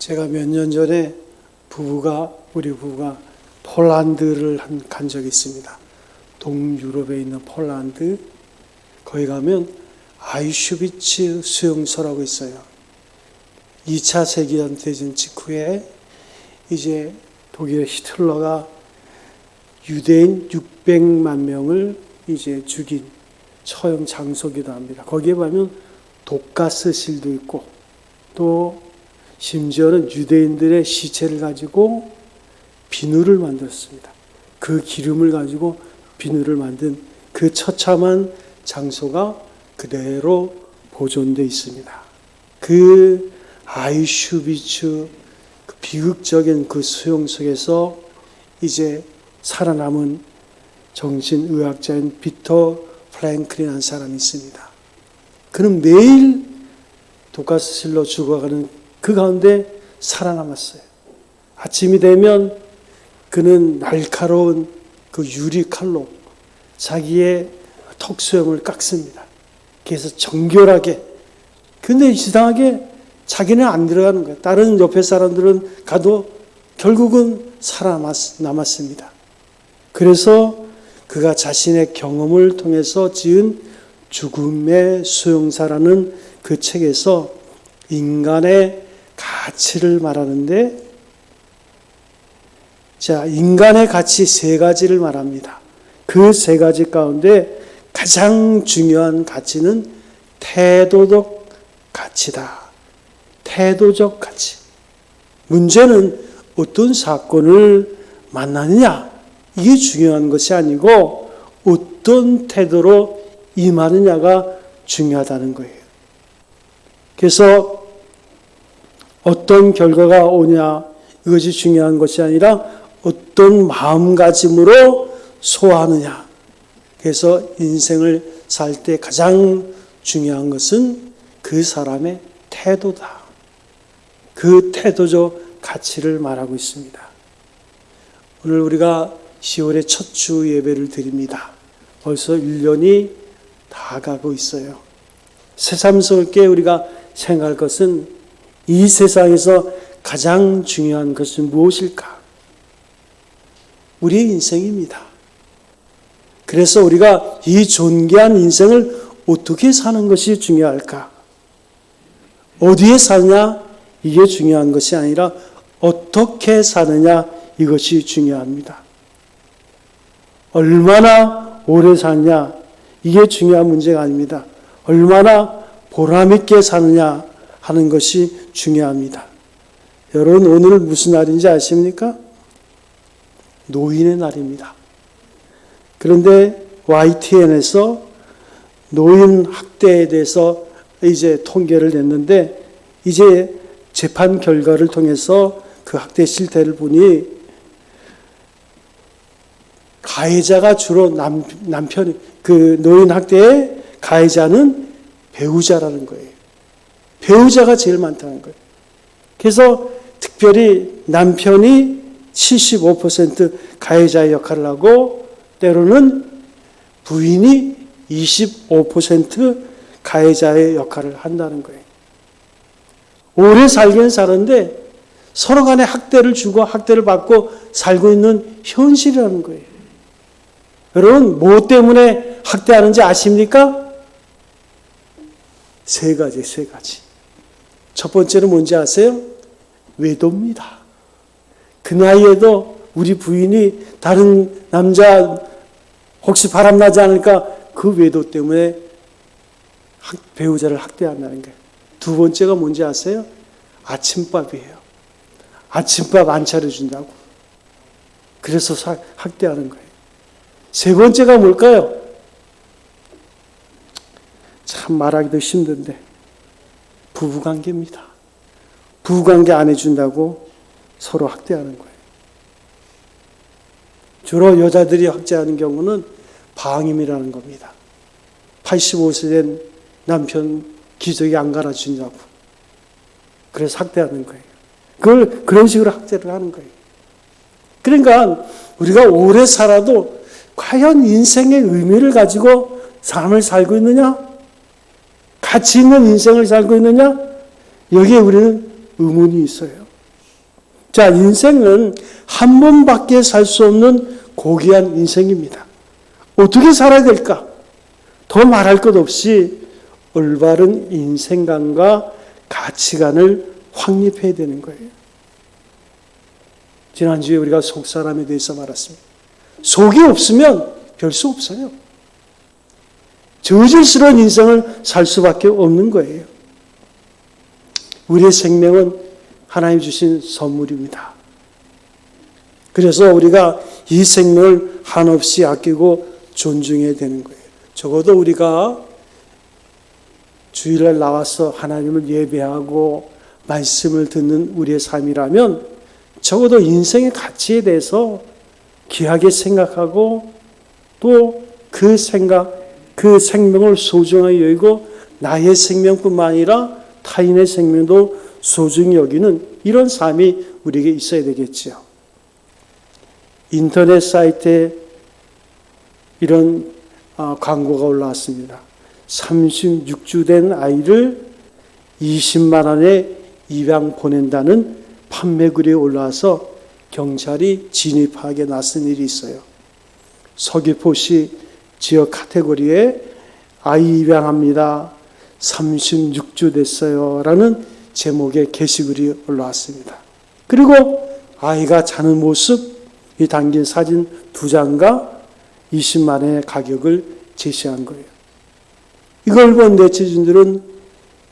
제가 몇 년 전에 우리 부부가 폴란드를 간 적이 있습니다. 동유럽에 있는 폴란드. 거기 가면 아이슈비츠 수용소라고 있어요. 2차 세계대전 직후에 이제 독일의 히틀러가 유대인 600만 명을 이제 죽인 처형 장소기도 합니다. 거기에 보면 독가스실도 있고 또 심지어는 유대인들의 시체를 가지고 비누를 만들었습니다. 그 기름을 가지고 비누를 만든 그 처참한 장소가 그대로 보존되어 있습니다. 그 아이슈비츠 그 비극적인 그 수용소에서 이제 살아남은 정신의학자인 비터 프랭클린이라는 사람이 있습니다. 그는 매일 독가스실로 죽어가는 그 가운데 살아남았어요. 아침이 되면 그는 날카로운 그 유리칼로 자기의 턱수염을 깎습니다. 그래서 정결하게. 근데 이상하게 자기는 안 들어가는 거예요. 다른 옆에 사람들은 가도 결국은 살아남았습니다. 그래서 그가 자신의 경험을 통해서 지은 죽음의 수용사라는 그 책에서 인간의 가치를 말하는데, 자, 인간의 가치 세 가지를 말합니다. 그 세 가지 가운데 가장 중요한 가치는 태도적 가치다. 태도적 가치. 문제는 어떤 사건을 만나느냐, 이게 중요한 것이 아니고 어떤 태도로 임하느냐가 중요하다는 거예요. 그래서 어떤 결과가 오냐, 이것이 중요한 것이 아니라 어떤 마음가짐으로 소화하느냐. 그래서 인생을 살 때 가장 중요한 것은 그 사람의 태도다. 그 태도적 가치를 말하고 있습니다. 오늘 우리가 10월의 첫 주 예배를 드립니다. 벌써 1년이 다 가고 있어요. 새삼스럽게 우리가 생각할 것은 이 세상에서 가장 중요한 것은 무엇일까? 우리의 인생입니다. 그래서 우리가 이 존귀한 인생을 어떻게 사는 것이 중요할까? 어디에 사느냐? 이게 중요한 것이 아니라 어떻게 사느냐? 이것이 중요합니다. 얼마나 오래 사느냐? 이게 중요한 문제가 아닙니다. 얼마나 보람있게 사느냐 하는 것이 중요합니다. 여러분, 오늘 무슨 날인지 아십니까? 노인의 날입니다. 그런데 YTN에서 노인 학대에 대해서 이제 통계를 냈는데, 이제 재판 결과를 통해서 그 학대 실태를 보니 가해자가 주로 남편이, 그 노인 학대의 가해자는 배우자라는 거예요. 배우자가 제일 많다는 거예요. 그래서 특별히 남편이 75% 가해자의 역할을 하고, 때로는 부인이 25% 가해자의 역할을 한다는 거예요. 오래 살긴 사는데 서로 간에 학대를 주고 학대를 받고 살고 있는 현실이라는 거예요. 여러분, 뭐 때문에 학대하는지 아십니까? 세 가지. 첫 번째는 뭔지 아세요? 외도입니다. 그 나이에도 우리 부인이 다른 남자 혹시 바람나지 않을까? 그 외도 때문에 배우자를 학대한다는 거예요. 두 번째가 뭔지 아세요? 아침밥이에요. 아침밥 안 차려준다고. 그래서 학대하는 거예요. 세 번째가 뭘까요? 참 말하기도 힘든데 부부관계입니다. 부부관계 안 해준다고 서로 학대하는 거예요. 주로 여자들이 학대하는 경우는 방임이라는 겁니다. 85세 된 남편 기저귀 안 갈아준다고. 그래서 학대하는 거예요. 그걸 그런 식으로 학대를 하는 거예요. 그러니까 우리가 오래 살아도 과연 인생의 의미를 가지고 삶을 살고 있느냐? 가치 있는 인생을 살고 있느냐? 여기에 우리는 의문이 있어요. 자, 인생은 한 번밖에 살 수 없는 고귀한 인생입니다. 어떻게 살아야 될까? 더 말할 것 없이 올바른 인생관과 가치관을 확립해야 되는 거예요. 지난주에 우리가 속사람에 대해서 말했습니다. 속이 없으면 별 수 없어요. 저질스러운 인생을 살 수밖에 없는 거예요. 우리의 생명은 하나님 주신 선물입니다. 그래서 우리가 이 생명을 한없이 아끼고 존중해야 되는 거예요. 적어도 우리가 주일날 나와서 하나님을 예배하고 말씀을 듣는 우리의 삶이라면 적어도 인생의 가치에 대해서 귀하게 생각하고 또 그 생명을 소중하게 여기고 나의 생명뿐만 아니라 타인의 생명도 소중히 여기는 이런 삶이 우리에게 있어야 되겠지요. 인터넷 사이트에 이런 광고가 올라왔습니다. 36주 된 아이를 20만 원에 입양 보낸다는 판매글이 올라와서 경찰이 진입하게 나선 일이 있어요. 서귀포시 지역 카테고리에 아이 입양합니다. 36주 됐어요. 라는 제목의 게시글이 올라왔습니다. 그리고 아이가 자는 모습이 담긴 사진 2장과 20만 원의 가격을 제시한 거예요. 이걸 본 네티즌들은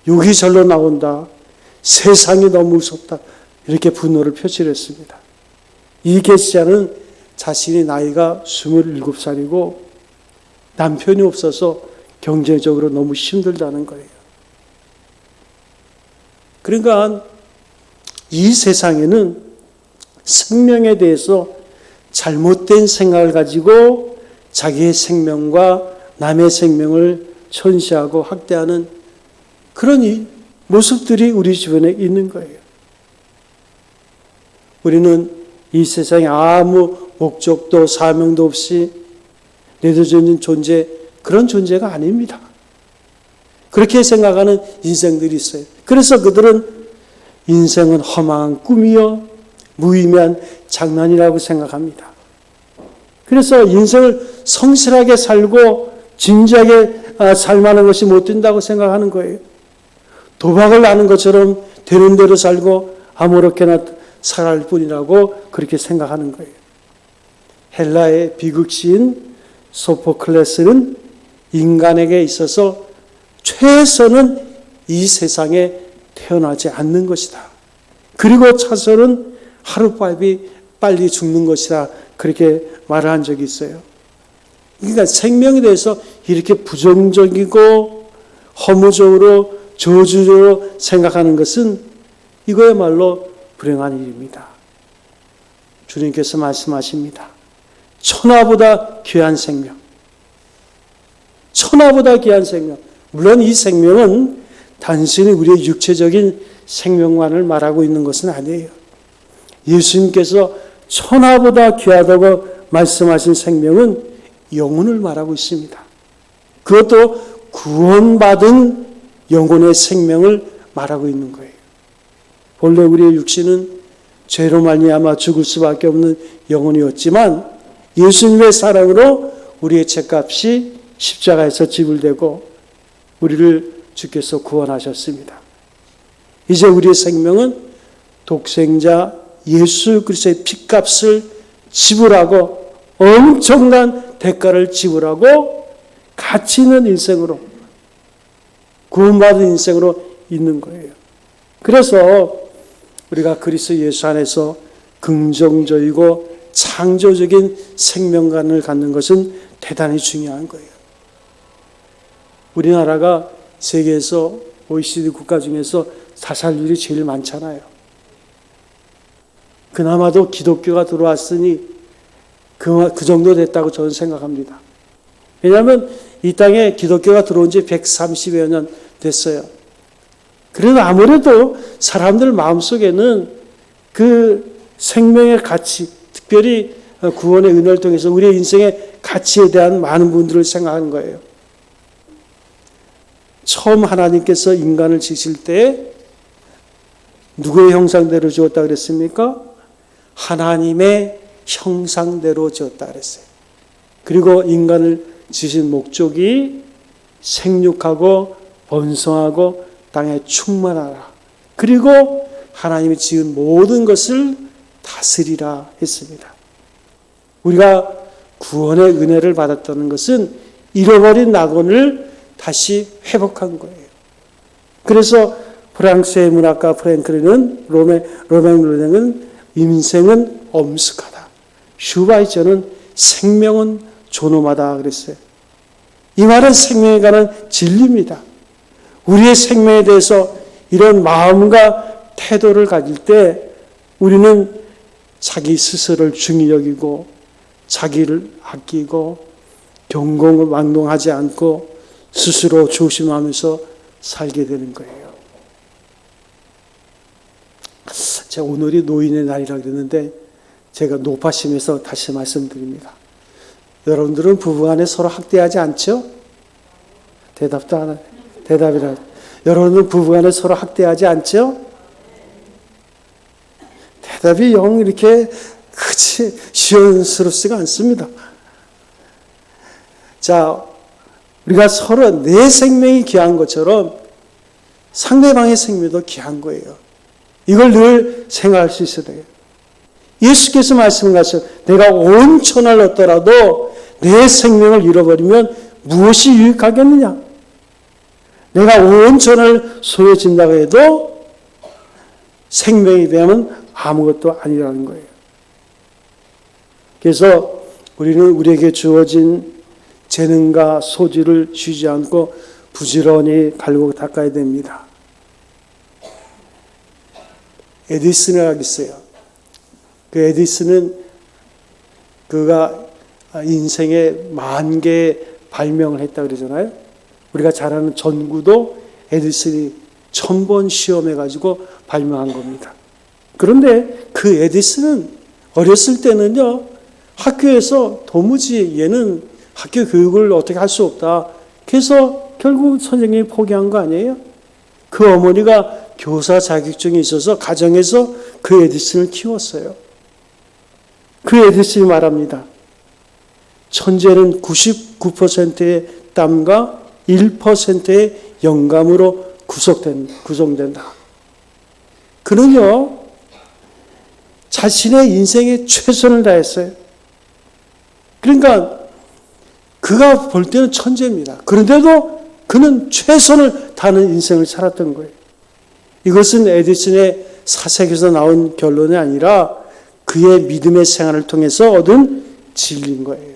욕이 절로 나온다. 세상이 너무 무섭다. 이렇게 분노를 표출했습니다. 이 게시자는 자신이 나이가 27살이고 남편이 없어서 경제적으로 너무 힘들다는 거예요. 그러니까 이 세상에는 생명에 대해서 잘못된 생각을 가지고 자기의 생명과 남의 생명을 천시하고 학대하는 그런 모습들이 우리 주변에 있는 거예요. 우리는 이 세상에 아무 목적도 사명도 없이 내려져 있는 존재, 그런 존재가 아닙니다. 그렇게 생각하는 인생들이 있어요. 그래서 그들은 인생은 허망한 꿈이요 무의미한 장난이라고 생각합니다. 그래서 인생을 성실하게 살고 진지하게 살만한 것이 못 된다고 생각하는 거예요. 도박을 하는 것처럼 되는 대로 살고 아무렇게나 살아갈 뿐이라고 그렇게 생각하는 거예요. 헬라의 비극시인 소포클레스는 인간에게 있어서 최선은 이 세상에 태어나지 않는 것이다. 그리고 차선은 하룻밤이 빨리 죽는 것이다. 그렇게 말을 한 적이 있어요. 그러니까 생명에 대해서 이렇게 부정적이고 허무적으로 저주적으로 생각하는 것은 이거야말로 불행한 일입니다. 주님께서 말씀하십니다. 천하보다 귀한 생명. 천하보다 귀한 생명. 물론 이 생명은 단순히 우리의 육체적인 생명만을 말하고 있는 것은 아니에요. 예수님께서 천하보다 귀하다고 말씀하신 생명은 영혼을 말하고 있습니다. 그것도 구원받은 영혼의 생명을 말하고 있는 거예요. 본래 우리의 육신은 죄로 말미암아 죽을 수밖에 없는 영혼이었지만 예수님의 사랑으로 우리의 죄값이 십자가에서 지불되고 우리를 주께서 구원하셨습니다. 이제 우리의 생명은 독생자 예수 그리스도의 피값을 지불하고 엄청난 대가를 지불하고 가치 있는 인생으로 구원받은 인생으로 있는 거예요. 그래서 우리가 그리스도 예수 안에서 긍정적이고 창조적인 생명관을 갖는 것은 대단히 중요한 거예요. 우리나라가 세계에서 OECD 국가 중에서 자살률이 제일 많잖아요. 그나마도 기독교가 들어왔으니 그 정도 됐다고 저는 생각합니다. 왜냐하면 이 땅에 기독교가 들어온 지 130여 년 됐어요. 그래도 아무래도 사람들 마음속에는 그 생명의 가치, 특별히 구원의 은혜를 통해서 우리의 인생의 가치에 대한 많은 분들을 생각하는 거예요. 처음 하나님께서 인간을 지으실 때 누구의 형상대로 주었다 그랬습니까? 하나님의 형상대로 지었다 그랬어요. 그리고 인간을 지으신 목적이 생육하고 번성하고 땅에 충만하라. 그리고 하나님이 지은 모든 것을 다스리라 했습니다. 우리가 구원의 은혜를 받았다는 것은 잃어버린 낙원을 다시 회복한 거예요. 그래서 프랑스의 문학가 프랭클은 로맹 르냉은 인생은 엄숙하다. 슈바이처는 생명은 존엄하다 그랬어요. 이 말은 생명에 관한 진리입니다. 우리의 생명에 대해서 이런 마음과 태도를 가질 때 우리는 자기 스스로를 중히 여기고 자기를 아끼고 경공망동하지 않고 스스로 조심하면서 살게 되는 거예요. 제가 오늘이 노인의 날이라 그랬는데 제가 노파심에서 다시 말씀드립니다. 여러분들은 부부간에 서로 학대하지 않죠? 대답도 안 해요. 대답이라. 여러분은 부부간에 서로 학대하지 않죠? 대답이 영 이렇게 그치 시원스럽지가 않습니다. 자, 우리가 서로 내 생명이 귀한 것처럼 상대방의 생명도 귀한 거예요. 이걸 늘 생각할 수 있어야 돼요. 예수께서 말씀하셨어요. 내가 온 천을 얻더라도 내 생명을 잃어버리면 무엇이 유익하겠느냐? 내가 온 천을 소유진다고 해도 생명에 비하면 아무것도 아니라는 거예요. 그래서 우리는 우리에게 주어진 재능과 소질을 쉬지 않고 부지런히 갈고 닦아야 됩니다. 에디슨이라고 있어요. 그 에디슨은 그가 인생에 10,000개 발명을 했다 그러잖아요. 우리가 잘 아는 전구도 에디슨이 1000번 시험해가지고 발명한 겁니다. 그런데 그 에디슨은 어렸을 때는요, 학교에서 도무지 얘는 학교 교육을 어떻게 할 수 없다. 그래서 결국 선생님이 포기한 거 아니에요? 그 어머니가 교사 자격증이 있어서 가정에서 그 에디슨을 키웠어요. 그 에디슨이 말합니다. 천재는 99%의 땀과 1%의 영감으로 구성된다. 그는요, 자신의 인생에 최선을 다했어요. 그러니까 그가 볼 때는 천재입니다. 그런데도 그는 최선을 다하는 인생을 살았던 거예요. 이것은 에디슨의 사색에서 나온 결론이 아니라 그의 믿음의 생활을 통해서 얻은 진리인 거예요.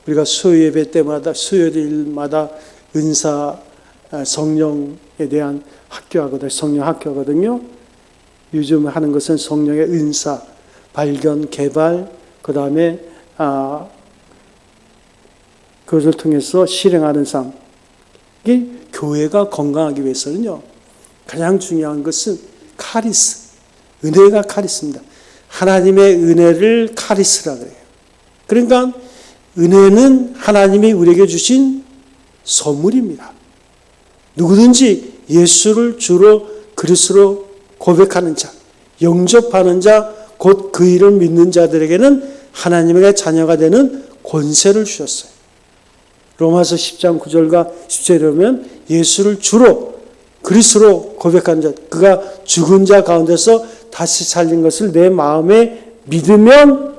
우리가 수요예배 때마다 수요일마다 은사 성령에 대한 성령 학교하거든요. 요즘 하는 것은 성령의 은사, 발견, 개발, 그 다음에 그것을 통해서 실행하는 삶. 이게 교회가 건강하기 위해서는요, 가장 중요한 것은 카리스, 은혜가 카리스입니다. 하나님의 은혜를 카리스라 그래요. 그러니까 은혜는 하나님이 우리에게 주신 선물입니다. 누구든지 예수를 주로 그리스도로 고백하는 자, 영접하는 자, 곧 그 이름을 믿는 자들에게는 하나님의 자녀가 되는 권세를 주셨어요. 로마서 10장 9절과 10절에 보면 예수를 주로 그리스도로 고백한 자, 그가 죽은 자 가운데서 다시 살린 것을 내 마음에 믿으면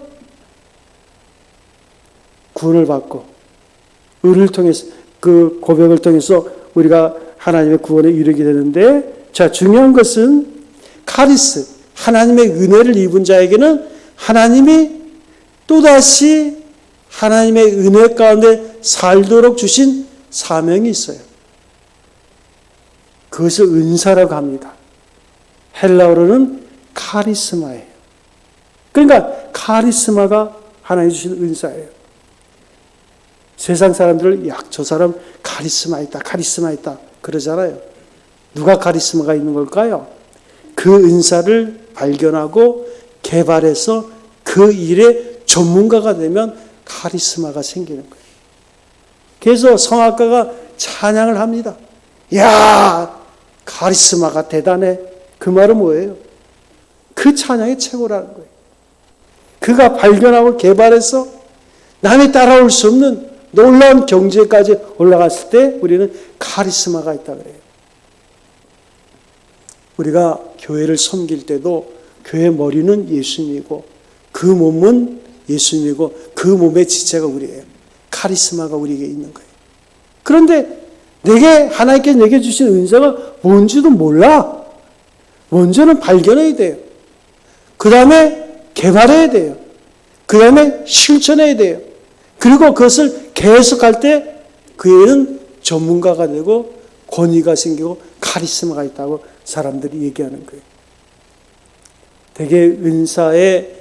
구원을 받고, 의를 통해서, 그 고백을 통해서 우리가 하나님의 구원에 이르게 되는데, 자, 중요한 것은 카리스, 하나님의 은혜를 입은 자에게는 하나님이 또다시 하나님의 은혜 가운데 살도록 주신 사명이 있어요. 그것을 은사라고 합니다. 헬라어로는 카리스마예요. 그러니까 카리스마가 하나님 주신 은사예요. 세상 사람들, 저 사람 카리스마 있다, 카리스마 있다 그러잖아요. 누가 카리스마가 있는 걸까요? 그 은사를 발견하고 개발해서 그 일의 전문가가 되면 카리스마가 생기는 거예요. 그래서 성악가가 찬양을 합니다. 야, 카리스마가 대단해. 그 말은 뭐예요? 그 그 찬양이 최고라는 거예요. 그가 발견하고 개발해서 남이 따라올 수 없는 놀라운 경지까지 올라갔을 때 우리는 카리스마가 있다 그래요. 우리가 교회를 섬길 때도 교회 머리는 예수님이고 그 몸은 예수님이고 그 몸의 지체가 우리예요. 카리스마가 우리에게 있는 거예요. 그런데 하나님께서 내게 주신 은사가 뭔지도 몰라. 먼저는 발견해야 돼요. 그 다음에 개발해야 돼요. 그 다음에 실천해야 돼요. 그리고 그것을 계속할 때 그에는 전문가가 되고 권위가 생기고 카리스마가 있다고 사람들이 얘기하는 거예요. 대개 은사의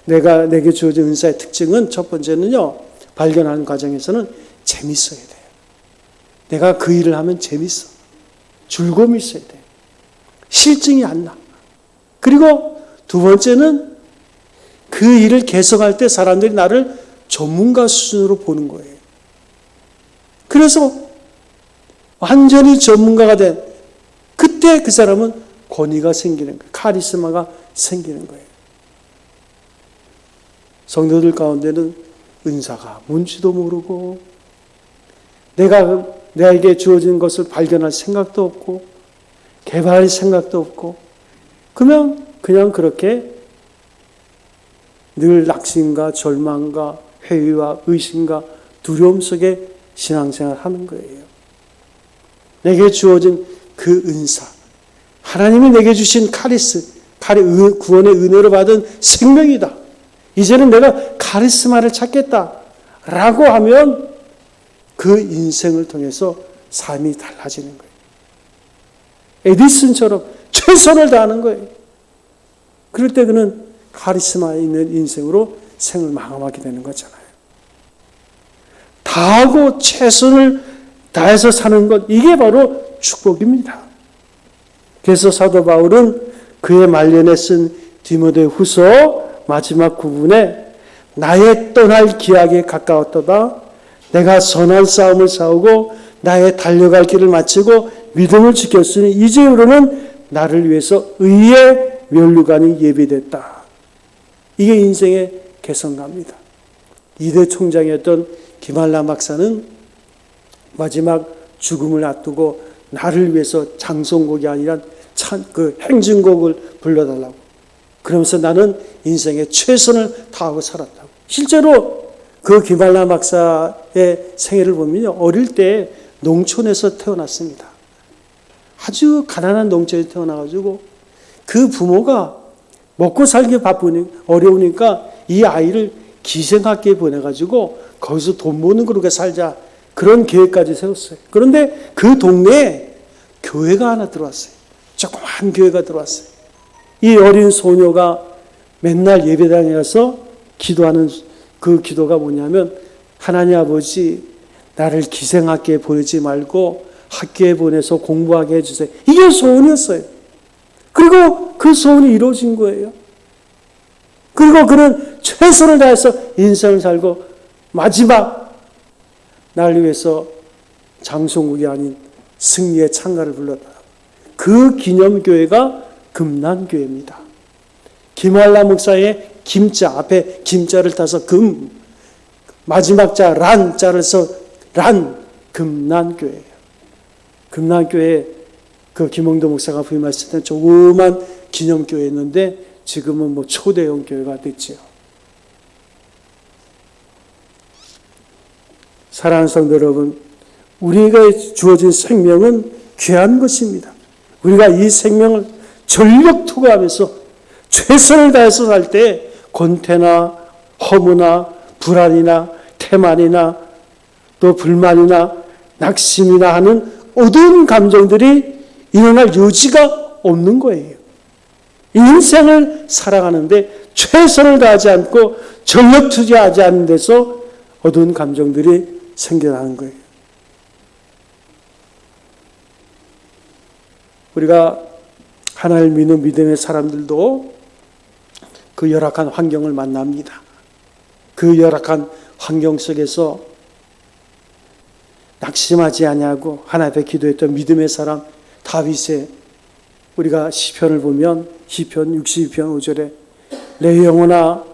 내게 주어진 은사의 특징은 첫 번째는요, 발견하는 과정에서는 재밌어야 돼요. 내가 그 일을 하면 재밌어. 즐거움이 있어야 돼요. 실증이 안 나. 그리고 두 번째는 그 일을 계속할 때 사람들이 나를 전문가 수준으로 보는 거예요. 그래서 완전히 전문가가 된 그때 그 사람은 권위가 생기는 거예요. 카리스마가 생기는 거예요. 성도들 가운데는 은사가 뭔지도 모르고 내게 주어진 것을 발견할 생각도 없고 개발할 생각도 없고 그냥 그렇게 늘 낙심과 절망과 회의와 의심과 두려움 속에 신앙생활을 하는 거예요. 내게 주어진 그 은사, 하나님이 내게 주신 구원의 은혜로 받은 생명이다. 이제는 내가 카리스마를 찾겠다라고 하면 그 인생을 통해서 삶이 달라지는 거예요. 에디슨처럼 최선을 다하는 거예요. 그럴 때 그는 카리스마 있는 인생으로 생을 마감하게 되는 거잖아요. 다하고 최선을 다해서 사는 것, 이게 바로 축복입니다. 그래서 사도 바울은 그의 말년에 쓴 디모데후서 마지막 부분에 나의 떠날 기약에 가까웠도다. 내가 선한 싸움을 싸우고 나의 달려갈 길을 마치고 믿음을 지켰으니 이제부로는 나를 위해서 의의 면류관이 예비됐다. 이게 인생의 개성가입니다. 2대 총장이었던 김한라 박사는 마지막 죽음을 앞두고 나를 위해서 장송곡이 아니라 그 행진곡을 불러달라고. 그러면서 나는 인생에 최선을 다하고 살았다고. 실제로 그 김한라 박사의 생애를 보면요, 어릴 때 농촌에서 태어났습니다. 아주 가난한 농촌에 태어나가지고 그 부모가 먹고 살기 어려우니까 이 아이를 기생학교에 보내가지고 거기서 돈 버는 그렇게 살자, 그런 계획까지 세웠어요. 그런데 그 동네에 교회가 하나 들어왔어요. 조그만 교회가 들어왔어요. 이 어린 소녀가 맨날 예배당에 가서 기도하는 그 기도가 뭐냐면, 하나님 아버지, 나를 기생학교에 보내지 말고 학교에 보내서 공부하게 해주세요. 이게 소원이었어요. 그리고 그 소원이 이루어진 거예요. 그리고 그는 최선을 다해서 인생을 살고 마지막 나를 위해서 장송국이 아닌 승리의 찬가를 불렀다. 그 기념교회가 금난교회입니다. 김한라 목사의 김자, 앞에 김자를 따서 마지막 자 란자를 써 금난교회예요. 금난교회 그 김홍도 목사가 부임했을 때는 조그만 기념교회였는데 지금은 초대형 교회가 됐지요. 사랑하는 성도 여러분, 우리가 주어진 생명은 귀한 것입니다. 우리가 이 생명을 전력 투구하면서 최선을 다해서 살 때 권태나 허무나 불안이나 태만이나 또 불만이나 낙심이나 하는 어두운 감정들이 일어날 여지가 없는 거예요. 인생을 살아가는데 최선을 다하지 않고 전력 투자하지 않는 데서 어두운 감정들이 생겨나는 거예요. 우리가 하나님을 믿는 믿음의 사람들도 그 열악한 환경을 만납니다. 그 열악한 환경 속에서 낙심하지 아니하고 하나님 앞에 기도했던 믿음의 사람 다윗의 우리가 시편을 보면 시편 62편 5절에 내 영혼아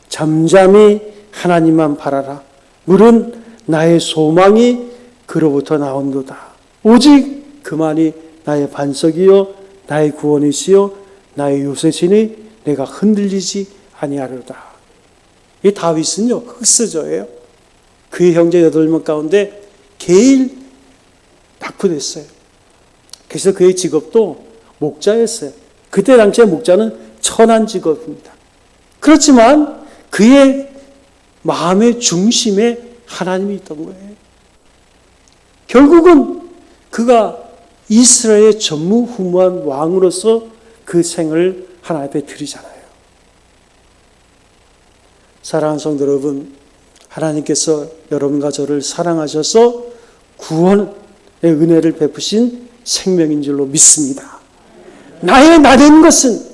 잠잠히 하나님만 바라라. 물은 나의 소망이 그로부터 나온도다. 오직 그만이 나의 반석이요 나의 구원이시요 나의 요새시니 내가 흔들리지 아니하리로다. 이 다윗은요 흑수저예요. 그의 형제 8명 가운데 제일 박부됐어요. 그래서 그의 직업도 목자였어요. 그때 당시에 목자는 천한 직업입니다. 그렇지만 그의 마음의 중심에 하나님이 있던 거예요. 결국은 그가 이스라엘의 전무후무한 왕으로서 그 생을 하나님 앞에 드리잖아요. 사랑하는 성도 여러분, 하나님께서 여러분과 저를 사랑하셔서 구원의 은혜를 베푸신 생명인 줄로 믿습니다. 나의 나된 것은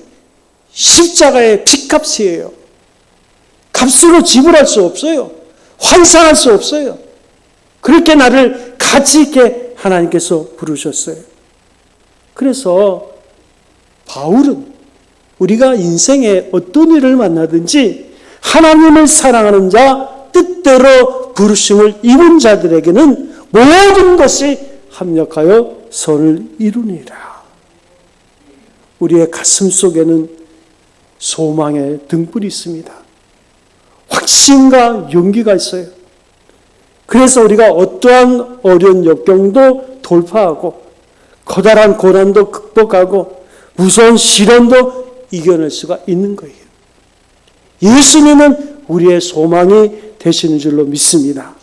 십자가의 핏값이에요. 값으로 지불할 수 없어요. 환상할 수 없어요. 그렇게 나를 가치 있게 하나님께서 부르셨어요. 그래서 바울은 우리가 인생에 어떤 일을 만나든지 하나님을 사랑하는 자, 뜻대로 부르심을 입은 자들에게는 모든 것이 합력하여 선을 이루니라. 우리의 가슴 속에는 소망의 등불이 있습니다. 확신과 용기가 있어요. 그래서 우리가 어떠한 어려운 역경도 돌파하고 커다란 고난도 극복하고 무서운 시련도 이겨낼 수가 있는 거예요. 예수님은 우리의 소망이 되시는 줄로 믿습니다.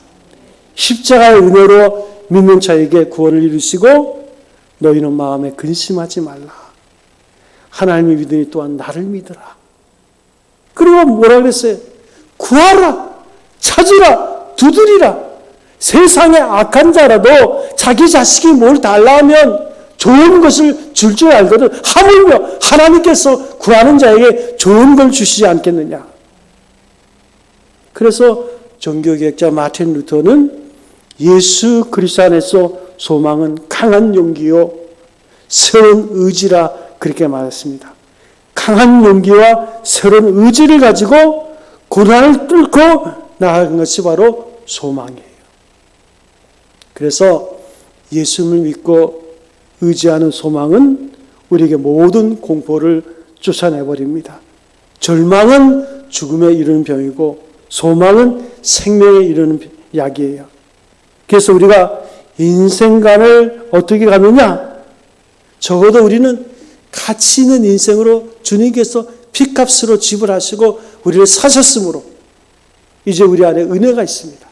십자가의 은혜로 믿는 자에게 구원을 이루시고 너희는 마음에 근심하지 말라. 하나님을 믿으니 또한 나를 믿으라. 그리고 뭐라 그랬어요? 구하라, 찾으라, 두드리라. 세상에 악한 자라도 자기 자식이 뭘 달라하면 좋은 것을 줄 줄 알거든. 하물며 하나님께서 구하는 자에게 좋은 걸 주시지 않겠느냐. 그래서 종교개혁자 마틴 루터는 예수 그리스도 안에서 소망은 강한 용기요 새로운 의지라 그렇게 말했습니다. 강한 용기와 새로운 의지를 가지고 고난을 뚫고 나아가는 것이 바로 소망이에요. 그래서 예수님을 믿고 의지하는 소망은 우리에게 모든 공포를 쫓아내버립니다. 절망은 죽음에 이르는 병이고 소망은 생명에 이르는 약이에요. 그래서 우리가 인생관을 어떻게 가느냐? 적어도 우리는 가치 있는 인생으로 주님께서 핏값으로 지불하시고 우리를 사셨으므로 이제 우리 안에 은혜가 있습니다.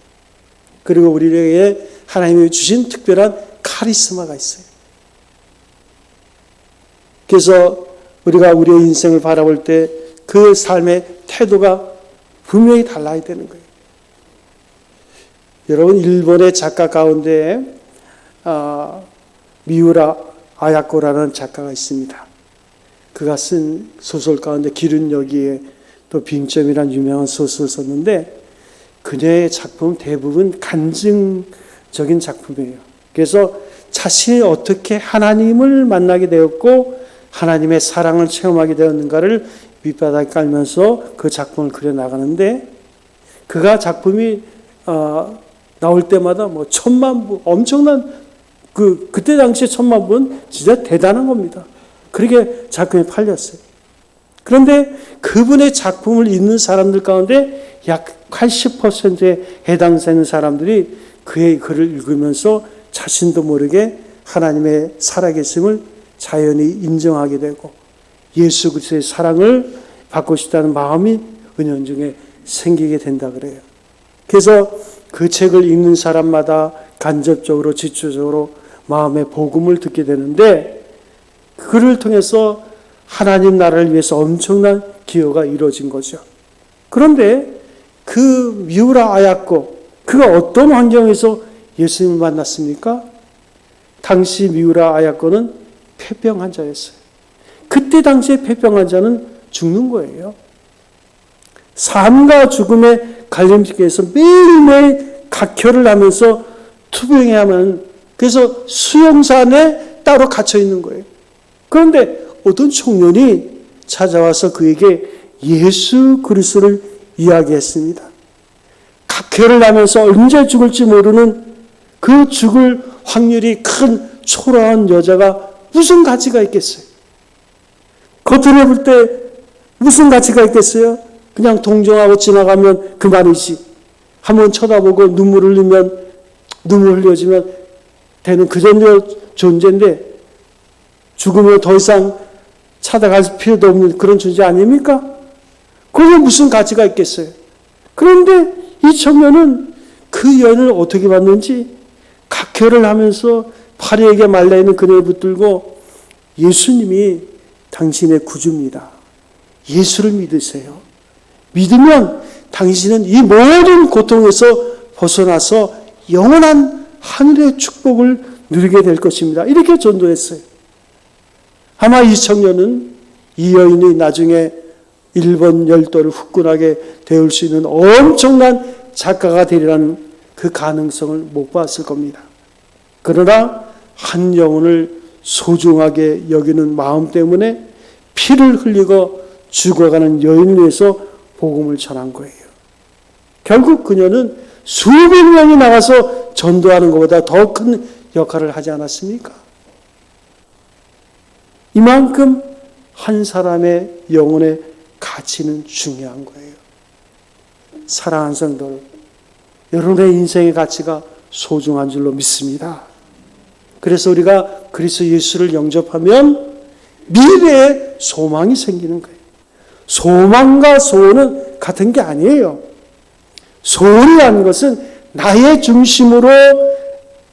그리고 우리에게 하나님이 주신 특별한 카리스마가 있어요. 그래서 우리가 우리의 인생을 바라볼 때 그 삶의 태도가 분명히 달라야 되는 거예요. 여러분, 일본의 작가 가운데 미우라 아야코라는 작가가 있습니다. 그가 쓴 소설 가운데 길은 여기에 또 빙점이라는 유명한 소설을 썼는데 그녀의 작품은 대부분 간증적인 작품이에요. 그래서 자신이 어떻게 하나님을 만나게 되었고 하나님의 사랑을 체험하게 되었는가를 밑바닥에 깔면서 그 작품을 그려나가는데 그가 작품이 나올 때마다 뭐 1000만 부, 엄청난 그때 당시에 1000만 부는 진짜 대단한 겁니다. 그렇게 작품이 팔렸어요. 그런데 그분의 작품을 읽는 사람들 가운데 약 80%에 해당되는 사람들이 그의 글을 읽으면서 자신도 모르게 하나님의 살아계심을 자연히 인정하게 되고 예수 그리스도의 사랑을 받고 싶다는 마음이 은연중에 생기게 된다 그래요. 그래서 그 책을 읽는 사람마다 간접적으로 직접적으로 마음의 복음을 듣게 되는데 그를 통해서 하나님 나라를 위해서 엄청난 기여가 이루어진 거죠. 그런데 그 미우라 아야코 그가 어떤 환경에서 예수님을 만났습니까? 당시 미우라 아야코는 폐병 환자였어요. 그때 당시에 폐병 환자는 죽는 거예요. 삶과 죽음의 갈림길에서 매일매일 각혈을 하면서 투병해야만 그래서 수용소 안에 따로 갇혀 있는 거예요. 그런데 어떤 청년이 찾아와서 그에게 예수 그리스도를 이야기했습니다. 각혈을 하면서 언제 죽을지 모르는 그 죽을 확률이 큰 초라한 여자가 무슨 가치가 있겠어요? 겉으로 볼 때 무슨 가치가 있겠어요? 그냥 동정하고 지나가면 그만이지. 한번 쳐다보고 눈물 흘려지면 되는 그 정도 존재인데 죽으면 더 이상 찾아갈 필요도 없는 그런 존재 아닙니까? 그게 무슨 가치가 있겠어요? 그런데 이 청년은 그 여인을 어떻게 봤는지 각혈을 하면서 파리에게 말라있는 그네를 붙들고 예수님이 당신의 구주입니다. 예수를 믿으세요. 믿으면 당신은 이 모든 고통에서 벗어나서 영원한 하늘의 축복을 누리게 될 것입니다. 이렇게 전도했어요. 아마 이 청년은 이 여인이 나중에 일본 열도를 후끈하게 데울 수 있는 엄청난 작가가 되리라는 그 가능성을 못 봤을 겁니다. 그러나 한 영혼을 소중하게 여기는 마음 때문에 피를 흘리고 죽어가는 여인을 위해서 복음을 전한 거예요. 결국 그녀는 수백 명이 나가서 전도하는 것보다 더 큰 역할을 하지 않았습니까? 이만큼 한 사람의 영혼의 가치는 중요한 거예요. 사랑하는 성도, 여러분의 인생의 가치가 소중한 줄로 믿습니다. 그래서 우리가 그리스도 예수를 영접하면 미래에 소망이 생기는 거예요. 소망과 소원은 같은 게 아니에요. 소원이라는 것은 나의 중심으로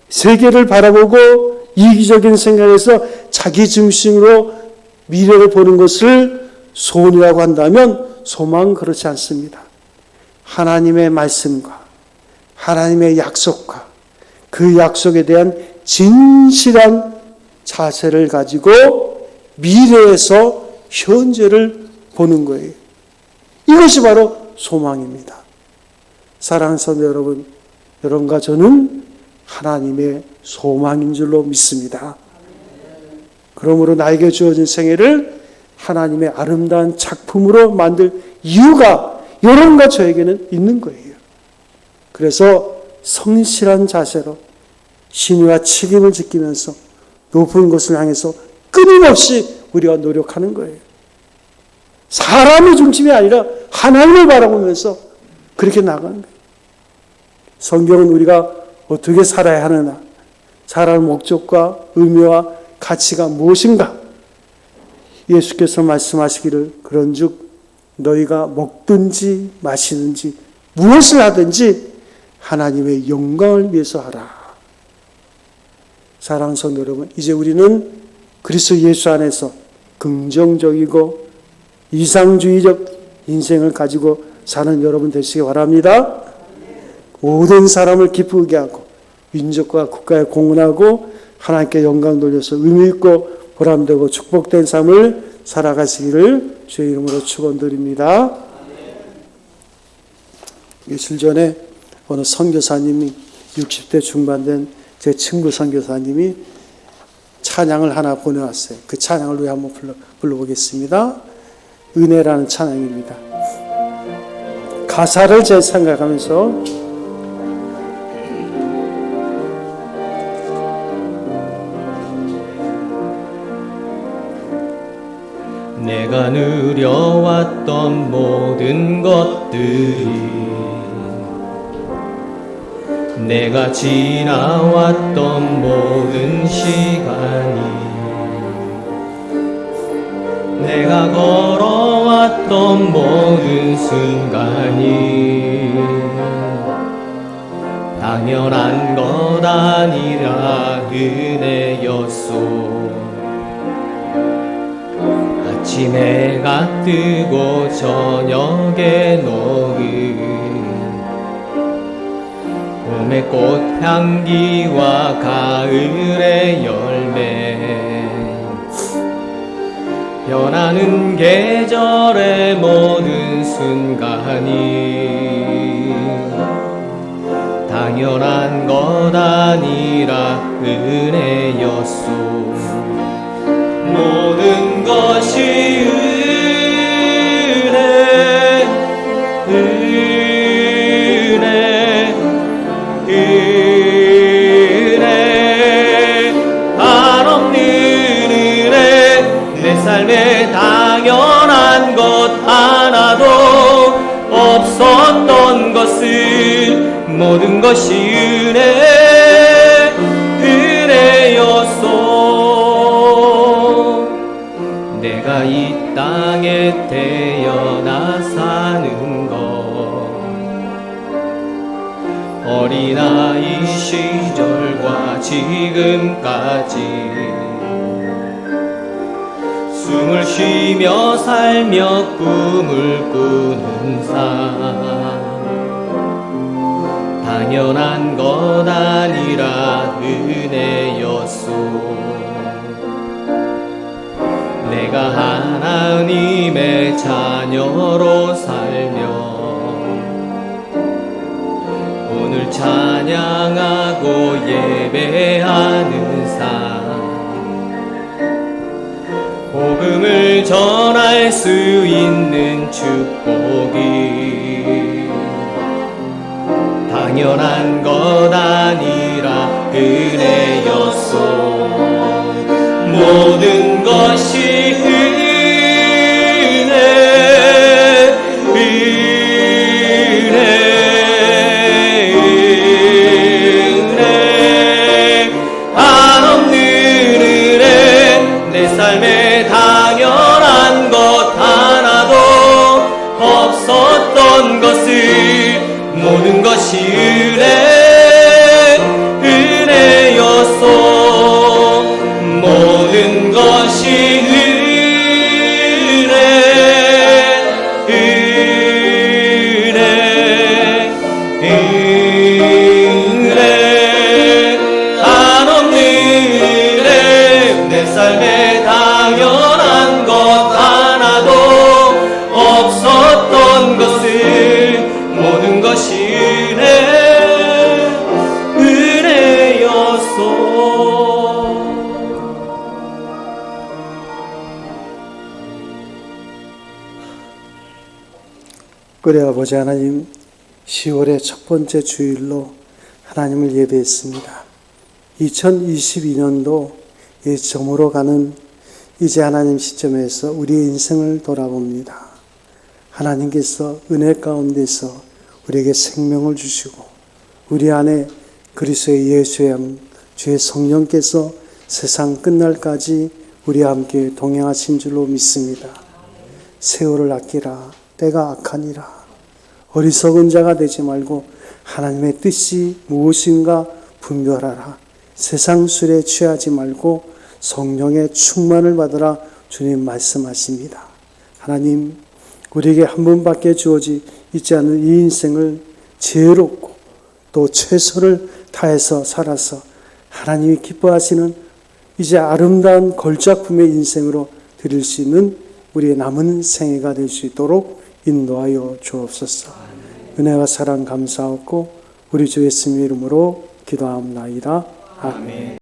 세계를 바라보고 이기적인 생각에서 자기 중심으로 미래를 보는 것을 소원이라고 한다면 소망은 그렇지 않습니다. 하나님의 말씀과 하나님의 약속과 그 약속에 대한 진실한 자세를 가지고 미래에서 현재를 보는 거예요. 이것이 바로 소망입니다. 사랑하는 성도 여러분, 여러분과 저는 하나님의 소망인 줄로 믿습니다. 그러므로 나에게 주어진 생애를 하나님의 아름다운 작품으로 만들 이유가 여러분과 저에게는 있는 거예요. 그래서 성실한 자세로 신의와 책임을 지키면서 높은 곳을 향해서 끊임없이 우리가 노력하는 거예요. 사람의 중심이 아니라 하나님을 바라보면서 그렇게 나가는 거예요. 성경은 우리가 어떻게 살아야 하느냐, 살아갈 목적과 의미와 가치가 무엇인가, 예수께서 말씀하시기를 그런즉 너희가 먹든지 마시든지 무엇을 하든지 하나님의 영광을 위해서 하라. 사랑하는 성도 여러분, 이제 우리는 그리스도 예수 안에서 긍정적이고 이상주의적 인생을 가지고 사는 여러분 되시기 바랍니다. 모든 사람을 기쁘게 하고 민족과 국가에 공헌하고 하나님께 영광 돌려서 의미있고 보람되고 축복된 삶을 살아가시기를 주의 이름으로 축원드립니다. 며칠 전에 어느 선교사님이 60대 중반 된 제 친구 선교사님이 찬양을 하나 보내왔어요. 그 찬양을 우리 한번 불러보겠습니다. 은혜라는 찬양입니다. 가사를 잘 생각하면서 내가 누려왔던 모든 것들이 내가 지나왔던 모든 시간이 내가 걸어왔던 모든 순간이 당연한 것 아니라 은혜였소. 아침에 해가 뜨고 저녁에 녹은 봄의 꽃향기와 가을의 열매 변하는 계절의 모든 순간이 당연한 것 아니라 은혜였소. 모든 것 삶에 당연한 것 하나도 없었던 것을 모든 것이 은혜였소. 내가 이 땅에 태어나 사는 것, 어린아이 시절과 지금까지 숨을 쉬며 살며 꿈을 꾸는 삶, 당연한 것 아니라 은혜였소. 내가 하나님의 자녀로 살며 오늘 찬양하고 예배하는 삶, 복음을 전할 수 있는 축복이 당연한 것 아니라 은혜였소. 모든 것이 은혜, 한없는 은혜. 내 삶에 당연한 것 하나도 없었던 것을 모든 것이 은혜였소. 모든 것이 은혜, 한없는 은혜. 내 삶에 당연한 것 하나도 없었던 것을 모든 것이 은혜였소. 그래 아버지 하나님, 10월의 첫 번째 주일로 하나님을 예배했습니다. 2022년도 저물어 가는 이제 하나님 시점에서 우리의 인생을 돌아봅니다. 하나님께서 은혜 가운데서 우리에게 생명을 주시고 우리 안에 그리스도의 예수의 양 주의 성령께서 세상 끝날까지 우리와 함께 동행하신 줄로 믿습니다. 세월을 아끼라, 때가 악하니라. 어리석은 자가 되지 말고 하나님의 뜻이 무엇인가 분별하라. 세상 술에 취하지 말고 성령의 충만을 받으라. 주님 말씀하십니다. 하나님, 우리에게 한 번밖에 주어지 있지 않은 이 인생을 지혜롭고 또 최선을 다해서 살아서 하나님이 기뻐하시는 이제 아름다운 걸작품의 인생으로 드릴 수 있는 우리의 남은 생애가 될 수 있도록 인도하여 주옵소서. 은혜와 사랑 감사하고 우리 주 예수님의 이름으로 기도하옵나이다. 아멘.